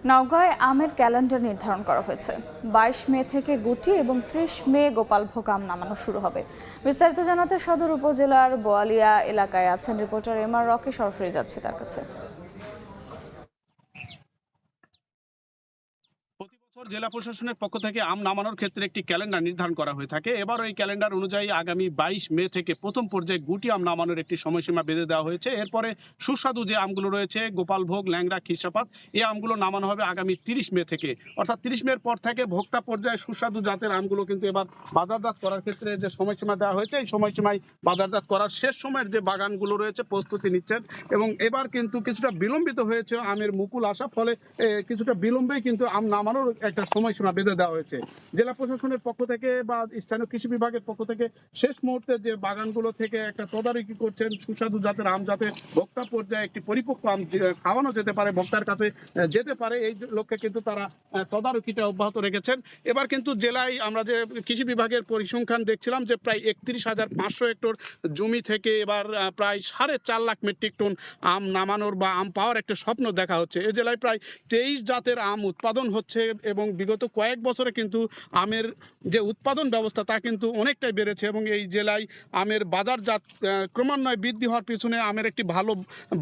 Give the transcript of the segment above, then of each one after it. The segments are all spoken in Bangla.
নওগাঁয় আমের ক্যালেন্ডার নির্ধারণ করা হয়েছে। 22 মে থেকে গুটি এবং 30 মে গোপালভোগ আম নামানো শুরু হবে। বিস্তারিত জানাতে সদর উপজেলার বোয়ালিয়া এলাকায় আছেন রিপোর্টার এমআর রকি। সরাসরি যাচ্ছি তার কাছে। প্রতি বছর জেলা প্রশাসনের পক্ষ থেকে আম নামানোর ক্ষেত্রে একটি ক্যালেন্ডার নির্ধারণ করা হয়ে থাকে। এবার ওই ক্যালেন্ডার অনুযায়ী আগামী 22 মে থেকে প্রথম পর্যায়ে গুটি আম নামানোর একটি সময়সীমা বেঁধে দেওয়া হয়েছে। এরপরে সুস্বাদু যে আমগুলো রয়েছে গোপালভোগ, ল্যাংড়া, খিরসাপাত, এই আমগুলো নামানো হবে আগামী 30 মে থেকে। অর্থাৎ 30 মের পর থেকে ভোক্তা পর্যায়ে সুস্বাদু জাতের আমগুলো কিন্তু এবার বাজারজাত করার ক্ষেত্রে যে সময়সীমা দেওয়া হয়েছে, এই সময়সীমায় বাজারজাত করার শেষ সময়ের যে বাগানগুলো রয়েছে প্রস্তুতি নিচ্ছেন। এবং এবার কিন্তু কিছুটা বিলম্বিত হয়েছে আমের মুকুল আসা, ফলে কিছুটা বিলম্বেই কিন্তু আম নামানোর একটা সময়সীমা বেঁধে দেওয়া হয়েছে। জেলা প্রশাসনের পক্ষ থেকে বা স্থানীয় কৃষি বিভাগের পক্ষ থেকে শেষ মুহূর্তে যে বাগানগুলো থেকে একটা তদারকি করছেন সুস্বাদু জাতের আম যাতে ভোক্তা পর্যায়ে একটি পরিপক্ক আম খাওয়ানো যেতে পারে, ভোক্তার কাছে যেতে পারে, এই লক্ষ্যে কিন্তু তারা তদারকিটা অব্যাহত রেখেছেন। এবার কিন্তু জেলায় আমরা যে কৃষি বিভাগের পরিসংখ্যান দেখছিলাম যে প্রায় 31,500 হেক্টর জমি থেকে এবার প্রায় 4.5 লাখ মেট্রিক টন আম নামানোর বা আম পাওয়ার একটা স্বপ্ন দেখা হচ্ছে। এ জেলায় প্রায় 23 জাতের আম উৎপাদন হচ্ছে এবং বিগত কয়েক বছরে কিন্তু আমের যে উৎপাদন ব্যবস্থা তা কিন্তু অনেকটাই বেড়েছে এবং এই জেলায় আমের বাজারজাত ক্রমান্বয়ে বৃদ্ধি হওয়ার পিছনে আমের একটি ভালো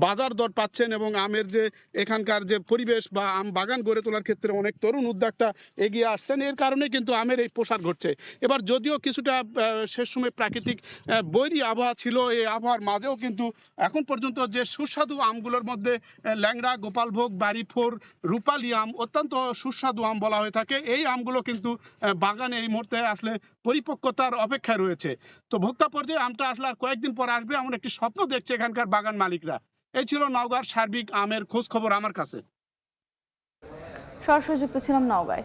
বাজার দর পাচ্ছেন এবং আমের যে এখানকার যে পরিবেশ বা আম বাগান গড়ে তোলার ক্ষেত্রে অনেক তরুণ উদ্যোক্তা এগিয়ে আসছেন। এর কারণে কিন্তু আমের এই প্রসার ঘটছে। এবার যদিও কিছুটা শেষ সময় প্রাকৃতিক বৈরী আবহাওয়া ছিল, এই আবহাওয়ার মাঝেও কিন্তু এখন পর্যন্ত যে সুস্বাদু আমগুলোর মধ্যে ল্যাংড়া, গোপালভোগ, বাড়িফোর, রূপালী আম অত্যন্ত সুস্বাদু আম বলা হয়ে থাকে। এই আমগুলো কিন্তু বাগানে এই মুহূর্তে আসলে পরিপক্কতার অপেক্ষায় রয়েছে। তো ভোক্তা পর্যায়ে আমটা আসলে আর কয়েকদিন পর আসবে এমন একটি স্বপ্ন দেখছে এখানকার বাগান মালিকরা। এই ছিল নওগাঁর সার্বিক আমের খোঁজ খবর আমার কাছে। সরাসরি যুক্ত ছিলাম নওগাঁয়।